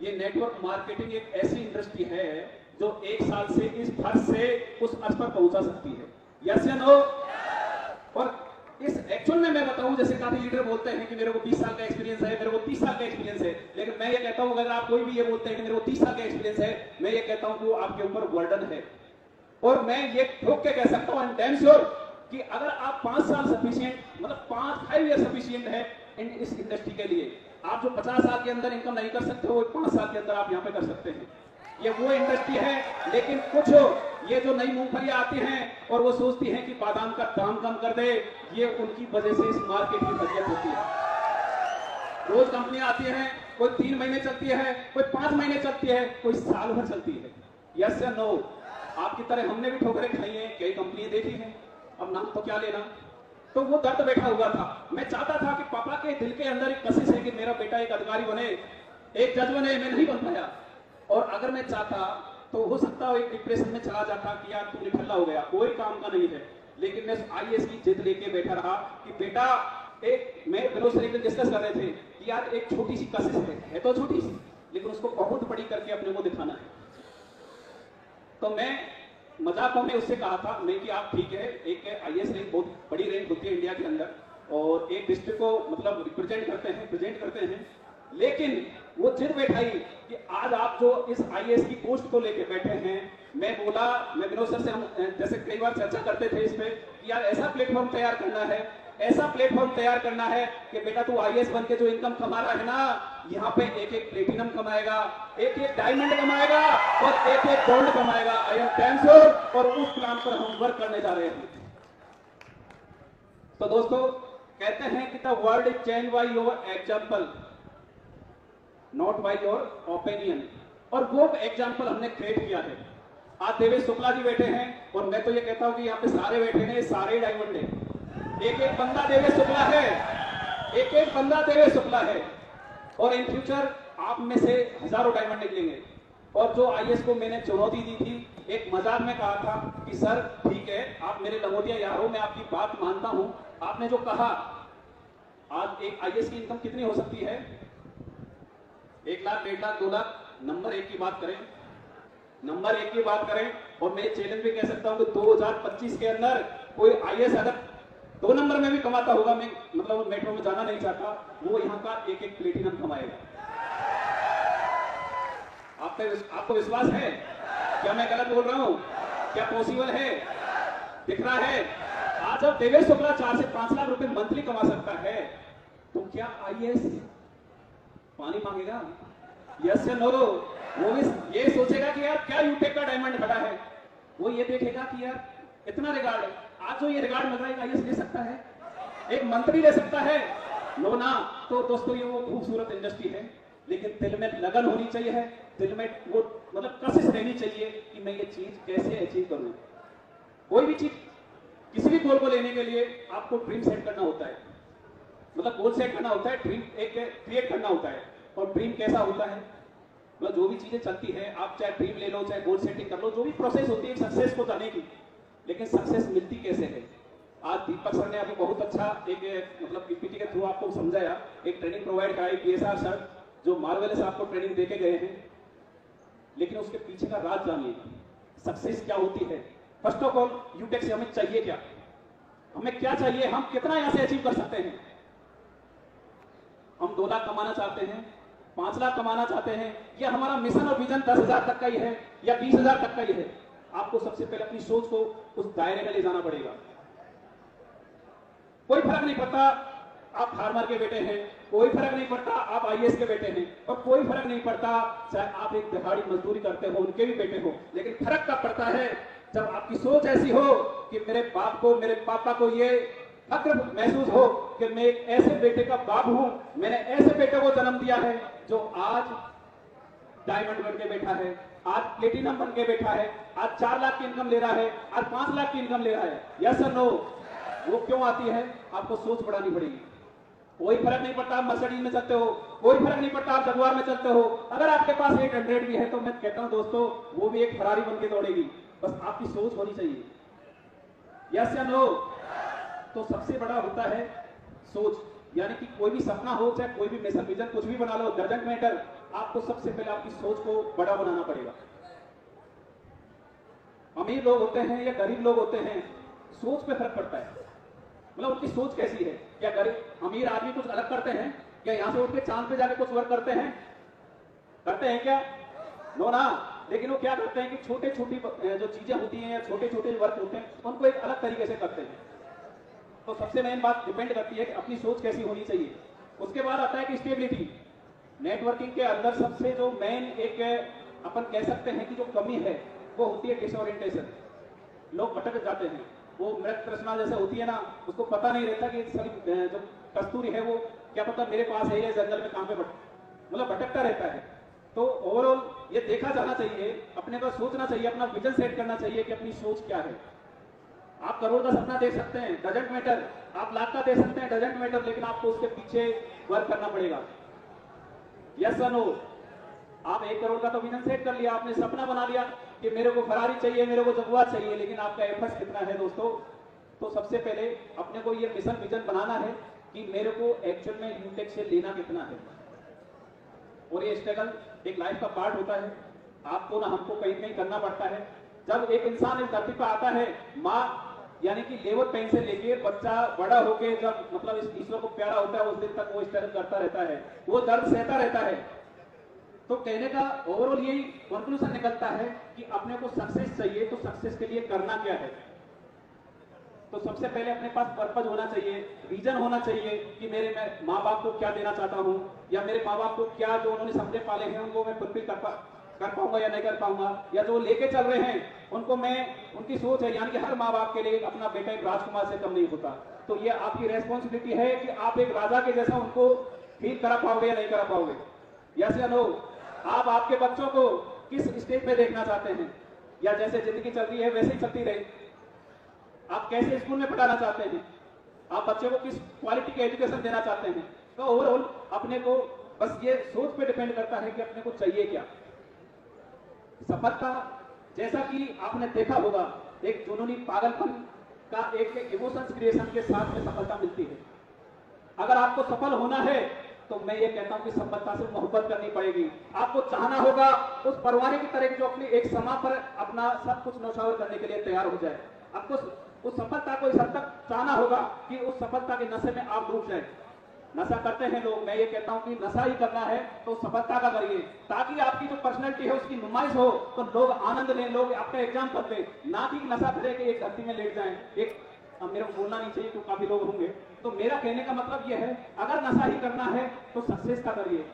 ये network marketing एक ऐसी इंडस्ट्री है जो एक साल से इस फर्श से उस अर्थ पर पहुंचा सकती है। यस या नो? और इस एक्चुअल में मैं बताऊं, जैसे काफी लीडर बोलते हैं कि मेरे को 20 साल का एक्सपीरियंस है, मेरे को 30 साल का एक्सपीरियंस है, लेकिन मैं ये कहता हूं अगर आप कोई भी ये बोलते हैं कि मेरे को 30 साल का एक्सपीरियंस है, मैं ये कहता हूं कि वो आपके ऊपर बर्डन है। और मैं ये ठोक के कह सकता हूं, आई एम डैम श्योर कि अगर आप 5 साल सफिशिएंट, मतलब 5 ईयर सफिशिएंट है इस इंडस्ट्री के लिए। आप जो 50 साल के अंदर इनकम नहीं कर सकते, वो 5 साल के अंदर आप यहाँ पे कर सकते हैं। ये वो इंडस्ट्री है। लेकिन कुछ ये जो नई मूंगफलियां आती हैं और वो सोचती हैं कि बादाम का दाम कम कर दे, ये उनकी वजह से इस मार्केट की तबियत होती है। रोज कंपनियां आती हैं, कोई 3 महीने चलती है, कोई 5 महीने चलती है, कोई साल भर चलती है। यस या नो? आपकी तरह हमने भी ठोकरें खाई हैं, कई कंपनी देखी हैं, अब नाम तो क्या लेना। तो वो दर्द बैठा हुआ था। मैं चाहता था कि पापा के दिल के अंदर एक कशिश है कि मेरा बेटा एक अधिकारी बने, एक जज बने, मैं नहीं बन पाया। और अगर मैं चाहता तो हो सकता है एक डिप्रेशन में चला जाता कि यार तू निठल्ला हो गया, कोई काम का नहीं है। लेकिन मैं आईएएस की जिद लेके बैठा रहा कि बेटा, एक मैं विनोद सर डिस्कस कर रहे थे कि यार एक छोटी सी कशिश है तो छोटी सी, लेकिन उसको बहुत बड़ी करके अपने को दिखाना है। तो मैं मजाक में उससे कहा था मैं कि आप ठीक है, एक आईएएस रैंक बहुत बड़ी रैंक होती है इंडिया के अंदर, और एक डिस्ट्रिक्ट को मतलब रिप्रेजेंट करते हैं, लेकिन वो जिद बैठाई कि आज आप जो इस आईएएस की पोस्ट को लेके बैठे हैं। मैं बोला, मैं विनोद सर से हम जैसे कई बार चर्चा करते थे इस पे कि यार ऐसा प्लेटफॉर्म तैयार करना है, ऐसा प्लेटफॉर्म तैयार करना है कि बेटा तू आईएएस बन के जो इनकम कमा रहा है ना, यहाँ पे एक एक प्लेटिनम कमाएगा, एक एक डायमंड कमाएगा और एक एक गोल्ड कमाएगा। I am damn sure. और उस प्लान पर हम वर्क करने जा रहे हैं। तो दोस्तों, कहते हैं कि the world is change by your example, not by your opinion. और वो एग्जाम्पल हमने क्रिएट किया है। आज देवेश शुक्ला जी बैठे हैं, और मैं तो ये कहता हूं कि यहाँ पे सारे बैठे हैं, सारे डायमंड है। एक एक बंदा देवेश शुक्ला है, एक एक बंदा देवेश शुक्ला है। और इन फ्यूचर आप में से हजारों डायमंड निकलेंगे। और जो आईएएस को मैंने चुनौती दी थी, एक मजाक में कहा था कि सर ठीक है, आप मेरे लंगोटिया यार हो, मैं आपकी बात मानता हूं। आपने जो कहा, आज एक आईएएस की इनकम कितनी हो सकती है? 1 लाख, 1.5 लाख, 2 लाख। नंबर 1 की बात करें, नंबर 1 की बात करें। और मैं चैलेंज भी कह सकता हूं कि 2025 के अंदर कोई आईएएस अगर 2 नंबर में भी कमाता होगा, मैं मतलब मेट्रो में जाना नहीं चाहता, वो यहाँ का एक एक प्लेटिनम कमाएगा। आपको विश्वास है? क्या मैं गलत बोल रहा हूं? क्या पॉसिबल है? दिख रहा है? आज जब देवेश शुक्ला 4 से 5 लाख रुपए मंथली कमा सकता है, तो क्या आईएएस पानी मांगेगा? यस या नो? वो भी ये सोचेगा कि यार क्या यूटेक का डायमंड खड़ा है, वो ये देखेगा कि यार इतना रिगार्ड है। आज जो ये रिगार्ड मिल रहा है, आईएएस ले सकता है, एक मंत्री ले सकता है, लो ना। तो दोस्तों, ये वो खूबसूरत इंडस्ट्री है, लेकिन दिल में लगन होनी चाहिए है, दिल में वो मतलब कशिश रहनी चाहिए कि मैं ये चीज कैसे अचीव करूं। कोई भी चीज, किसी भी गोल को लेने के लिए आपको ड्रीम सेट करना होता है, मतलब गोल सेट करना होता है, ड्रीम एक क्रिएट करना होता है। और ड्रीम कैसा होता है, मतलब जो भी चीजें चलती है, आप चाहे ड्रीम ले लो, चाहे गोल सेटिंग कर लो, जो भी प्रोसेस होती है सक्सेस को जाने की, लेकिन सक्सेस मिलती कैसे है? आज दीपक सर ने अभी बहुत अच्छा एक मतलब पीपीटी के थ्रू आपको समझाया, एक ट्रेनिंग प्रोवाइड कराई, पीएसआर सर जो मार्वेलस आपको ट्रेनिंग देके गए हैं। लेकिन उसके पीछे का राज जानिए, सक्सेस क्या होती है। फर्स्ट ऑफ ऑल, यूटेक से हमें चाहिए क्या, हमें क्या चाहिए, हम कितना यहां से अचीव कर सकते हैं। हम 2 लाख कमाना चाहते हैं, 5 लाख कमाना चाहते हैं, या हमारा मिशन और विजन 10,000 तक का ही है या 20,000 तक का ही है। आपको सबसे पहले अपनी सोच को उस दायरे में ले जाना पड़ेगा। कोई फर्क नहीं पड़ता आप फार्मर के बेटे हैं, कोई फर्क नहीं पड़ता आप आईएएस के बेटे हैं, और कोई फर्क नहीं पड़ता चाहे आप एक दिहाड़ी मजदूरी करते हो, उनके भी बेटे हो। लेकिन फर्क कब पड़ता है? जब आपकी सोच ऐसी हो कि मेरे बाप को, मेरे पापा को ये फक्र महसूस हो कि मैं एक ऐसे बेटे का बाप हूं, मैंने ऐसे बेटे को जन्म दिया है जो आज डायमंड बन के बैठा है, आज प्लेटिनम बन के बैठा है, आज 4 लाख की इनकम ले रहा है, आज 5 लाख की इनकम ले रहा है। यस और नो? वो क्यों आती है? आपको सोच बढ़ानी पड़ेगी। कोई फर्क नहीं पड़ता आप मर्सिडीज में चलते हो, कोई फर्क नहीं पड़ता आप जगुआर में चलते हो, अगर आपके पास 800 भी है तो मैं कहता हूं दोस्तों, वो भी एक फरारी बन के दौड़ेगी। बस आपकी सोच होनी चाहिए। यस या नो? तो सबसे बड़ा होता है सोच। यानी कि कोई भी सपना हो, चाहे कोई भी मिशन विजन कुछ भी बना लो, डजंट मैटर, आपको सबसे पहले आपकी सोच को बड़ा बनाना पड़ेगा। अमीर लोग होते हैं या गरीब लोग होते हैं, सोच पे फर्क पड़ता है, मतलब उनकी सोच कैसी है। क्या गरीब अमीर आदमी कुछ अलग करते हैं? क्या यहां से उठ के चांद पे जाके कुछ वर्क करते हैं क्या? नो ना। लेकिन वो क्या करते हैं कि छोटे छोटी जो चीजें होती हैं या छोटे छोटे वर्क होते हैं उनको एक अलग तरीके से करते हैं। तो सबसे मेन बात डिपेंड करती है कि अपनी सोच कैसी होनी चाहिए। उसके बाद आता है कि स्टेबिलिटी। नेटवर्किंग के अंदर सबसे जो मेन एक अपन कह सकते हैं कि जो कमी है वो होती है डिसओरिएंटेशन। लोग भटक जाते हैं, वो मृत तृष्णा जैसे होती है ना, उसको पता नहीं रहता कि सारी जो कस्तूरी है वो क्या पता मेरे पास है या जंगल में कहां पे मतलब भटकता रहता है। तो ओवरऑल ये देखा जाना चाहिए, अपने को सोचना चाहिए, अपना विजन सेट करना चाहिए कि अपनी सोच क्या है। आप करोड़ का सपना देख सकते हैं, डजंट मैटर, आप लाख का दे सकते हैं, डजंट मैटर, लेकिन आपको उसके पीछे वर्क करना पड़ेगा। यस या नो? आप 1 करोड़ का तो विजन सेट कर लिया, आपने सपना बना लिया कि मेरे को फरारी चाहिए, मेरे को जगुआर चाहिए, लेकिन आपका एफर्ट्स कितना है दोस्तों? तो सबसे पहले अपने को ये मिशन विजन बनाना है कि मेरे को एक्चुअल में यूटेक से लेना कितना है। और ये स्ट्रगल एक लाइफ का पार्ट होता है, आपको ना हमको कहीं कहीं करना पड़ता है। जब एक इंसान इस धरती पर आता है, माँ यानी कि लेबर पेन से लेके बच्चा बड़ा होके जब मतलब इस ईश्वर को प्यारा होता है, उस दिन तक वो स्ट्रगल करता रहता है, वो दर्द सहता रहता है। तो कहने का ओवरऑल यही कंक्लूजन निकलता है कि अपने को सक्सेस चाहिए, तो सक्सेस के लिए करना क्या है। तो सबसे पहले अपने पास पर्पज होना चाहिए, रीजन होना चाहिए कि मैं माँ बाप को क्या देना चाहता हूँ, या मेरे माँ बाप को क्या जो उन्होंने सपने पाले हैं उनको मैं फुलफिल कर पाऊंगा या नहीं कर पाऊंगा, या जो लेके चल रहे हैं उनको मैं, उनकी सोच है, यानी कि हर माँ बाप के लिए अपना बेटा एक राजकुमार से कम नहीं होता। तो ये आपकी रेस्पॉन्सिबिलिटी है कि आप एक राजा के जैसा उनको फील करा पाओगे या नहीं करा पाओगे। यस या नो? आप आपके बच्चों को किस स्टेज पे देखना चाहते हैं, या जैसे जिंदगी चल रही है वैसे ही चलती रहे? आप कैसे स्कूल में पढ़ाना चाहते हैं, आप बच्चे को किस क्वालिटी के एजुकेशन देना चाहते हैं? तो ओवरऑल अपने को बस ये सोच पे डिपेंड करता है कि अपने को चाहिए क्या। सफलता जैसा कि आपने देखा होगा, एक जुनूनी पागलपन का एक इमोशंस क्रिएशन के साथ में सफलता मिलती है। अगर आपको सफल होना है तो मैं ये कहता हूं कि सफलता से मोहब्बत करनी पड़ेगी। आपको चाहना होगा उस परवाने की तरह जो अपनी एक समय पर अपना सब कुछ नौछावर करने के लिए तैयार हो जाए। आपको उस सफलता को इस हद तक चाहना होगा कि उस सफलता के नशे में आप डूब जाए। नशा करते हैं लोग, मैं ये कहता हूं कि नशा ही करना है तो सफलता का करिए, ताकि आपकी जो पर्सनैलिटी है उसकी नुमाइश हो, तो लोग आनंद लें, लोग आपका एग्जाम कर ले, ना कि नशा करे कि एक धरती में लेट जाएं। एक मेरे को बोलना नहीं चाहिए तो काफी लोग होंगे, तो मेरा कहने का मतलब यह है, अगर नशा ही करना है तो सक्सेस का करिए।